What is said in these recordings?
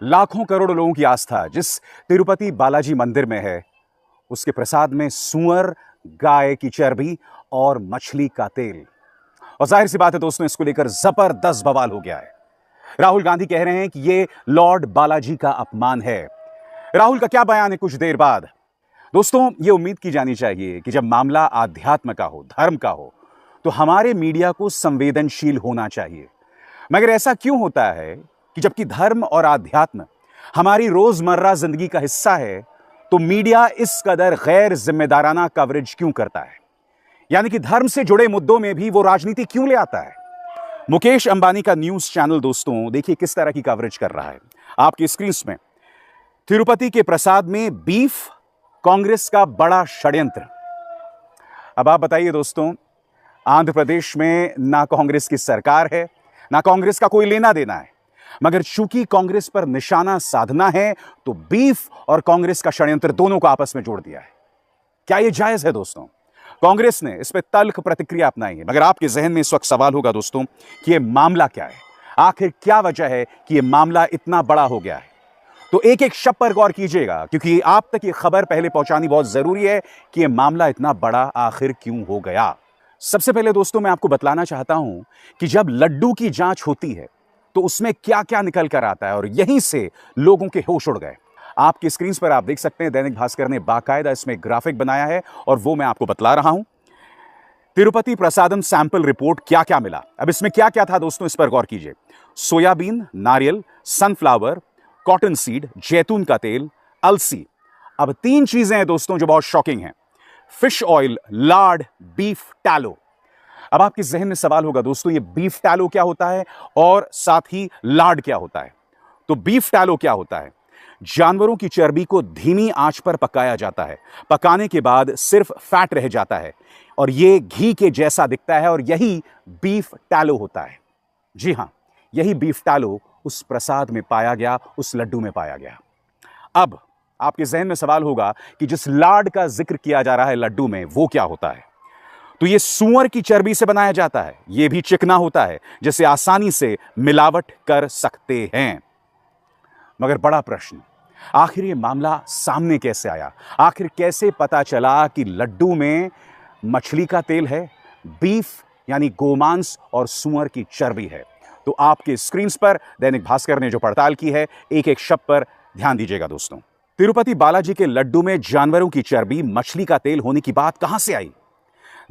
लाखों करोड़ों लोगों की आस्था जिस तिरुपति बालाजी मंदिर में है, उसके प्रसाद में सूअर, गाय की चर्बी और मछली का तेल। और जाहिर सी बात है दोस्तों, इसको लेकर जबरदस्त बवाल हो गया है। राहुल गांधी कह रहे हैं कि यह लॉर्ड बालाजी का अपमान है। राहुल का क्या बयान है कुछ देर बाद? दोस्तों, यह उम्मीद की जानी चाहिए कि जब मामला आध्यात्म का हो, धर्म का हो, तो हमारे मीडिया को संवेदनशील होना चाहिए। मगर ऐसा क्यों होता है कि जबकि धर्म और आध्यात्म हमारी रोजमर्रा जिंदगी का हिस्सा है, तो मीडिया इस कदर गैर जिम्मेदाराना कवरेज क्यों करता है? यानी कि धर्म से जुड़े मुद्दों में भी वो राजनीति क्यों ले आता है? मुकेश अंबानी का न्यूज चैनल दोस्तों देखिए किस तरह की कवरेज कर रहा है। आपकी स्क्रीन में तिरुपति के प्रसाद में बीफ, कांग्रेस का बड़ा षड्यंत्र। अब आप बताइए दोस्तों, आंध्र प्रदेश में ना कांग्रेस की सरकार है, ना कांग्रेस का कोई लेना देना है, मगर चूंकि कांग्रेस पर निशाना साधना है तो बीफ और कांग्रेस का षड्यंत्र दोनों को आपस में जोड़ दिया है। क्या यह जायज है दोस्तों? कांग्रेस ने इस पर तल्ख प्रतिक्रिया अपनाई है, मगर आपके जहन में इस वक्त सवाल होगा दोस्तों कि यह मामला क्या है, आखिर क्या वजह है कि यह मामला इतना बड़ा हो गया है। तो एक एक शब्द पर गौर कीजिएगा, क्योंकि आप तक ये खबर पहले पहुंचानी बहुत जरूरी है कि यह मामला इतना बड़ा आखिर क्यों हो गया। सबसे पहले दोस्तों मैं आपको बतलाना चाहता हूं कि जब लड्डू की जांच होती है तो उसमें क्या क्या निकल कर आता है, और यहीं से लोगों के होश उड़ गए। आपकी स्क्रीन पर आप देख सकते हैं, दैनिक भास्कर ने बाकायदा इसमें ग्राफिक बनाया है और वो मैं आपको बतला रहा हूं। तिरुपति प्रसादम सैंपल रिपोर्ट क्या क्या मिला। अब इसमें क्या क्या था दोस्तों, इस पर गौर कीजिए। सोयाबीन, नारियल, सनफ्लावर, कॉटन सीड, जैतून का तेल, अलसी। अब तीन चीजें हैं दोस्तों जो बहुत शॉकिंग हैं: fish oil, Lord, beef tallow. अब आपके जहन में सवाल होगा दोस्तों, ये बीफ टैलो क्या होता है और साथ ही लार्ड क्या होता है? तो बीफ टैलो क्या होता है? जानवरों की चर्बी को धीमी आंच पर पकाया जाता है। पकाने के बाद सिर्फ फैट रह जाता है और यह घी के जैसा दिखता है, और यही बीफ टैलो होता है। जी हां, यही बीफ टैलो उस प्रसाद में पाया गया, उस लड्डू में पाया गया। अब आपके जहन में सवाल होगा कि जिस लार्ड का जिक्र किया जा रहा है लड्डू में, वो क्या होता है? तो यह सूअर की चर्बी से बनाया जाता है। यह भी चिकना होता है, जिसे आसानी से मिलावट कर सकते हैं। मगर बड़ा प्रश्न, आखिर यह मामला सामने कैसे आया? आखिर कैसे पता चला कि लड्डू में मछली का तेल है, बीफ यानी गोमांस और सूअर की चर्बी है? तो आपके स्क्रीन पर दैनिक भास्कर ने जो पड़ताल की है, एक एक शब्द पर ध्यान दीजिएगा दोस्तों। तिरुपति बालाजी के लड्डू में जानवरों की चर्बी, मछली का तेल होने की बात कहां से आई?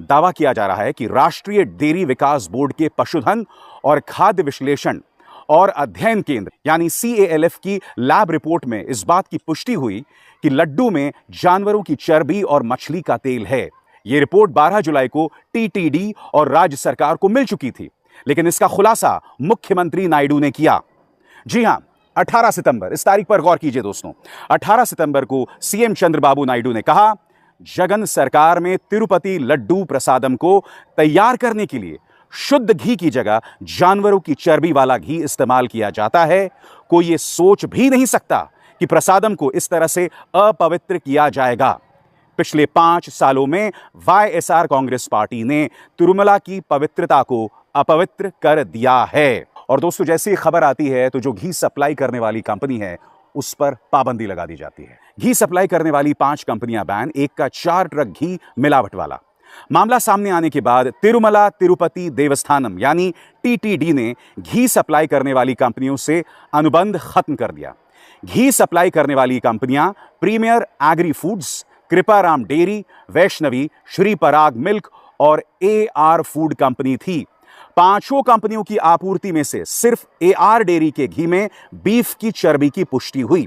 दावा किया जा रहा है कि राष्ट्रीय डेयरी विकास बोर्ड के पशुधन और खाद्य विश्लेषण और अध्ययन केंद्र यानी CALF की लैब रिपोर्ट में इस बात की पुष्टि हुई कि लड्डू में जानवरों की चर्बी और मछली का तेल है। यह रिपोर्ट 12 जुलाई को TTD और राज्य सरकार को मिल चुकी थी, लेकिन इसका खुलासा मुख्यमंत्री नायडू ने किया। जी हां, 18 सितंबर, इस तारीख पर गौर कीजिए दोस्तों। 18 सितंबर को CM चंद्रबाबू नायडू ने कहा, जगन सरकार में तिरुपति लड्डू प्रसादम को तैयार करने के लिए शुद्ध घी की जगह जानवरों की चर्बी वाला घी इस्तेमाल किया जाता है। कोई यह सोच भी नहीं सकता कि प्रसादम को इस तरह से अपवित्र किया जाएगा। पिछले 5 सालों में YSR कांग्रेस पार्टी ने तिरुमला की पवित्रता को अपवित्र कर दिया है। और दोस्तों, जैसे ही खबर आती है तो जो घी सप्लाई करने वाली कंपनी है उस पर पाबंदी लगा दी जाती है। घी सप्लाई करने वाली 5 कंपनियां बैन, एक का 4 ट्रक घी मिलावट वाला। मामला सामने आने के बाद तिरुमला तिरुपति देवस्थानम यानी TTD ने घी सप्लाई करने वाली कंपनियों से अनुबंध खत्म कर दिया। घी सप्लाई करने वाली कंपनियां premier agri foods, Kriparam dairy, Vaishnavi, Shri Parag milk और AR फूड कंपनी थी। 5 कंपनियों की आपूर्ति में से सिर्फ AR डेयरी के घी में बीफ की चर्बी की पुष्टि हुई।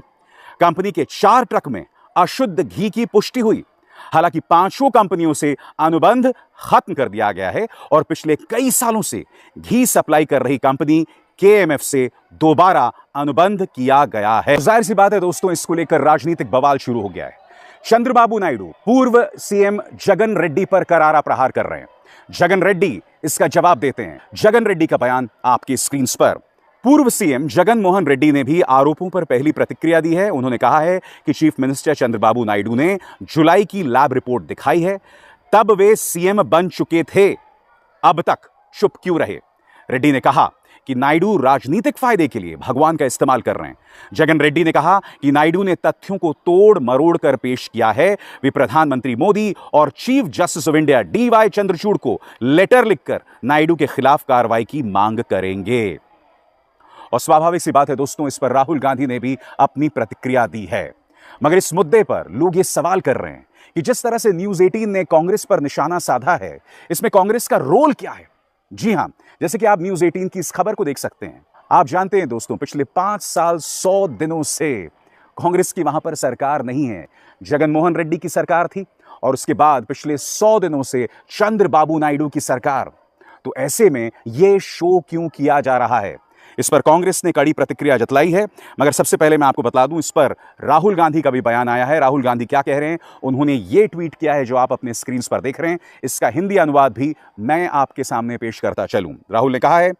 कंपनी के 4 ट्रक में अशुद्ध घी की पुष्टि हुई। हालांकि 5 कंपनियों से अनुबंध खत्म कर दिया गया है और पिछले कई सालों से घी सप्लाई कर रही कंपनी KMF से दोबारा अनुबंध किया गया है। जाहिर सी बात है दोस्तों, इसको लेकर राजनीतिक बवाल शुरू हो गया है। चंद्रबाबू नायडू पूर्व CM जगन रेड्डी पर करारा प्रहार कर रहे हैं। जगन रेड्डी इसका जवाब देते हैं। जगन रेड्डी का बयान आपकी स्क्रीन पर। पूर्व CM जगन मोहन रेड्डी ने भी आरोपों पर पहली प्रतिक्रिया दी है। उन्होंने कहा है कि चीफ मिनिस्टर चंद्रबाबू नायडू ने जुलाई की लैब रिपोर्ट दिखाई है, तब वे CM बन चुके थे, अब तक चुप क्यों रहे? रेड्डी ने कहा कि नायडू राजनीतिक फायदे के लिए भगवान का इस्तेमाल कर रहे हैं। जगन रेड्डी ने कहा कि नायडू ने तथ्यों को तोड़ मरोड़ कर पेश किया है। वे प्रधानमंत्री मोदी और chief justice of India DY Chandrachud को लेटर लिखकर नायडू के खिलाफ कार्रवाई की मांग करेंगे। और स्वाभाविक सी बात है दोस्तों, इस पर राहुल गांधी ने भी अपनी प्रतिक्रिया दी है। मगर इस मुद्दे पर लोग ये सवाल कर रहे हैं कि जिस तरह से न्यूज 18 ने कांग्रेस पर निशाना साधा है, इसमें कांग्रेस का रोल क्या है? जी हां, जैसे कि आप न्यूज 18 की इस खबर को देख सकते हैं। आप जानते हैं दोस्तों, पिछले 5 साल 100 दिनों से कांग्रेस की वहां पर सरकार नहीं है। जगन मोहन रेड्डी की सरकार थी और उसके बाद पिछले 100 दिनों से चंद्रबाबू नायडू की सरकार। तो ऐसे में यह शो क्यों किया जा रहा है? इस पर कांग्रेस ने कड़ी प्रतिक्रिया जतलाई है। मगर सबसे पहले मैं आपको बता दूं, इस पर राहुल गांधी का भी बयान आया है। राहुल गांधी क्या कह रहे हैं? उन्होंने ये ट्वीट किया है जो आप अपने स्क्रीन पर देख रहे हैं। इसका हिंदी अनुवाद भी मैं आपके सामने पेश करता चलूं। राहुल ने कहा है,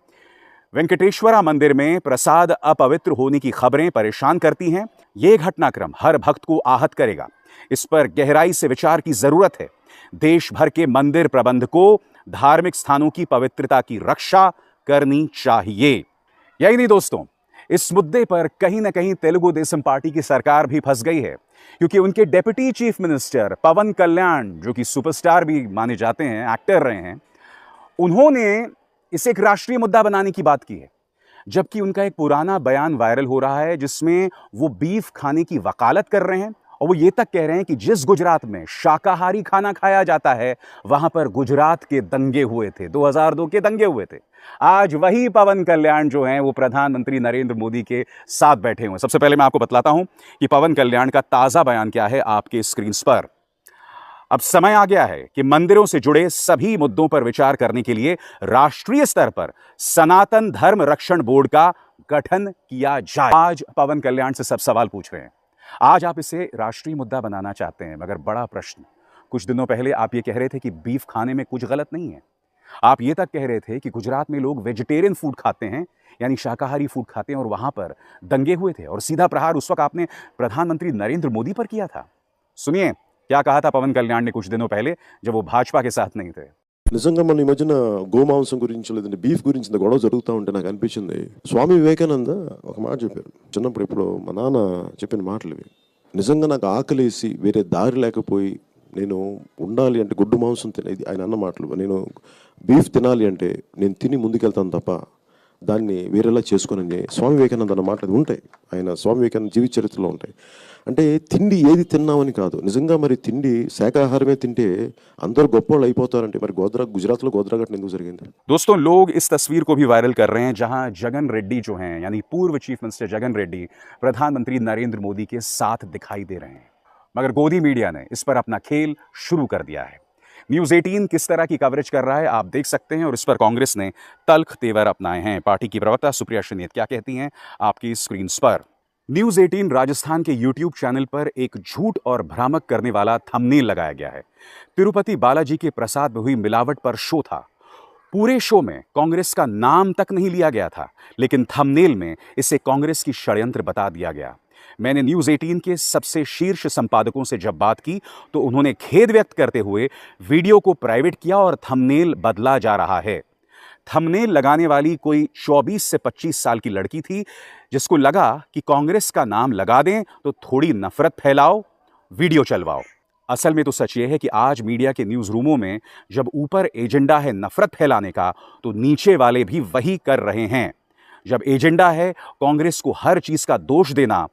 वेंकटेश्वरा मंदिर में प्रसाद अपवित्र होने की खबरें परेशान करती हैं। यह घटनाक्रम हर भक्त को आहत करेगा। इस पर गहराई से विचार की जरूरत है। देश भर के मंदिर प्रबंधकों धार्मिक स्थानों की पवित्रता की रक्षा करनी चाहिए। यही नहीं दोस्तों, इस मुद्दे पर कहीं ना कहीं तेलुगु देशम पार्टी की सरकार भी फंस गई है, क्योंकि उनके डेप्यूटी चीफ मिनिस्टर पवन कल्याण, जो कि सुपरस्टार भी माने जाते हैं, एक्टर रहे हैं, उन्होंने इसे एक राष्ट्रीय मुद्दा बनाने की बात की है। जबकि उनका एक पुराना बयान वायरल हो रहा है जिसमें वो बीफ खाने की वकालत कर रहे हैं और वो ये तक कह रहे हैं कि जिस गुजरात में शाकाहारी खाना खाया जाता है वहां पर गुजरात के दंगे हुए थे, 2002 के दंगे हुए थे। आज वही पवन कल्याण जो हैं वो प्रधानमंत्री नरेंद्र मोदी के साथ बैठे हुए हैं। सबसे पहले मैं आपको बतलाता हूं कि पवन कल्याण का ताजा बयान क्या है आपके स्क्रीन पर। अब समय आ गया है कि मंदिरों से जुड़े सभी मुद्दों पर विचार करने के लिए राष्ट्रीय स्तर पर सनातन धर्म रक्षण बोर्ड का गठन किया जाए। आज पवन कल्याण से सब सवाल पूछ रहे हैं। आज आप इसे राष्ट्रीय मुद्दा बनाना चाहते हैं, मगर बड़ा प्रश्न, कुछ दिनों पहले आप ये कह रहे थे कि बीफ खाने में कुछ गलत नहीं है। आप ये तक कह रहे थे कि गुजरात में लोग वेजिटेरियन फूड खाते हैं, यानी शाकाहारी फूड खाते हैं, और वहां पर दंगे हुए थे और सीधा प्रहार उस वक्त आपने प्रधानमंत्री नरेंद्र मोदी पर किया था। सुनिए क्या कहा था पवन कल्याण ने कुछ दिनों पहले जब वो भाजपा के साथ नहीं थे। నిజంగా మన ఈ మధ్యన గోమాంసం గురించి లేదంటే బీఫ్ గురించి ఇంత గొడవ జరుగుతూ ఉంటే నాకు అనిపించింది, స్వామి వివేకానంద ఒక మాట చెప్పారు చిన్నప్పుడు. ఇప్పుడు మా నాన్న చెప్పిన మాటలు ఇవి. నిజంగా నాకు ఆకలేసి వేరే దారి లేకపోయి నేను ఉండాలి అంటే గుడ్డు మాంసం తినేది ఆయన అన్న మాటలు. నేను బీఫ్ తినాలి అంటే నేను తిని ముందుకెళ్తాను తప్ప దాన్ని వేరేలా చేసుకోనని స్వామి వివేకానంద అన్న మాటలు ఉంటాయి. ఆయన స్వామి వివేకానంద జీవిత చరిత్రలో ఉంటాయి. అంటే తిండి ఏది తిన్నామని కాదు, నిజంగా మరి తిండి శాకాహారమే తింటే అందరూ గొప్పోళ్ళు అయిపోతారంటే మరి గుజరాత్లో గోద్రా ఘటన ఎందుకు జరిగింది? दोस्तों, लोग इस तस्वीर को भी वायरल कर रहे हैं जहां जगन रेड्डी जो हैं, यानी पूर्व चीफ मिनिस्टर जगन रेड्डी प्रधानमंत्री नरेंद्र मोदी के साथ दिखाई दे रहे हैं। मगर गोदी मीडिया ने इस पर अपना खेल शुरू कर दिया है। न्यूज 18 किस तरह की कवरेज कर रहा है आप देख सकते हैं और इस पर कांग्रेस ने तल्ख तेवर अपनाए हैं। पार्टी की प्रवक्ता सुप्रिया श्रीनेत क्या कहती हैं आपकी स्क्रीन पर। न्यूज 18 राजस्थान के यूट्यूब चैनल पर एक झूठ और भ्रामक करने वाला थंबनेल लगाया गया है। तिरुपति बालाजी के प्रसाद में हुई मिलावट पर शो था। पूरे शो में कांग्रेस का नाम तक नहीं लिया गया था, लेकिन थंबनेल में इसे कांग्रेस की षड्यंत्र बता दिया गया। मैंने न्यूज 18 के सबसे शीर्ष संपादकों से जब बात की तो उन्होंने खेद व्यक्त करते हुए वीडियो को प्राइवेट किया और थंबनेल बदला जा रहा है। थंबनेल लगाने वाली कोई 24 से 25 साल की लड़की थी, जिसको लगा कि कांग्रेस का नाम लगा दें तो थोड़ी नफरत फैलाओ, वीडियो चलवाओ। असल में तो सच ये है कि आज मीडिया के न्यूज रूमों में जब ऊपर एजेंडा है नफरत फैलाने का, तो नीचे वाले भी वही कर रहे हैं। जब एजेंडा है कांग्रेस को हर चीज का दोष देना,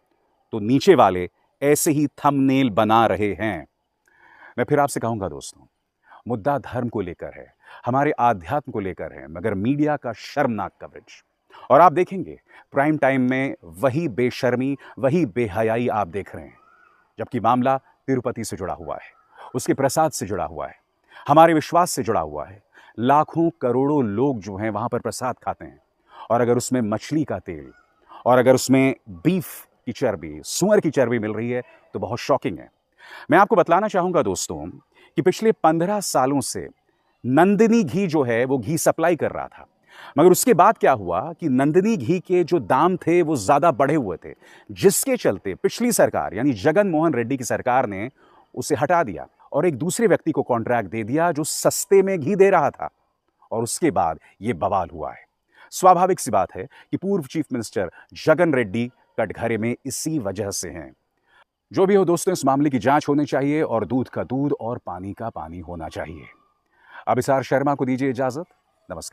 तो नीचे वाले ऐसे ही थंबनेल बना रहे हैं। मैं फिर आपसे कहूंगा दोस्तों, मुद्दा धर्म को लेकर है, हमारे आध्यात्म को लेकर है, मगर मीडिया का शर्मनाक कवरेज। और आप देखेंगे प्राइम टाइम में वही बेशर्मी, वही बेहयाई आप देख रहे हैं, जबकि मामला तिरुपति से जुड़ा हुआ है, उसके प्रसाद से जुड़ा हुआ है, हमारे विश्वास से जुड़ा हुआ है। लाखों करोड़ों लोग जो हैं वहां पर प्रसाद खाते हैं, और अगर उसमें मछली का तेल और अगर उसमें बीफ की चर्बी, सूअर की चर्बी मिल रही है तो बहुत शॉकिंग है। मैं आपको बतलाना चाहूंगा दोस्तों कि पिछले 15 सालों से नंदिनी घी जो है वो घी सप्लाई कर रहा था, मगर उसके बाद क्या हुआ कि नंदिनी घी के जो दाम थे वो ज्यादा बढ़े हुए थे, जिसके चलते पिछली सरकार यानी जगन मोहन रेड्डी की सरकार ने उसे हटा दिया और एक दूसरे व्यक्ति को कॉन्ट्रैक्ट दे दिया जो सस्ते में घी दे रहा था, और उसके बाद ये बवाल हुआ है। स्वाभाविक सी बात है कि पूर्व चीफ मिनिस्टर जगन रेड्डी कटघरे में इसी वजह से हैं। जो भी हो दोस्तों, इस मामले की जांच होनी चाहिए और दूध का दूध और पानी का पानी होना चाहिए। अभिसार शर्मा को दीजिए इजाजत। नमस्कार।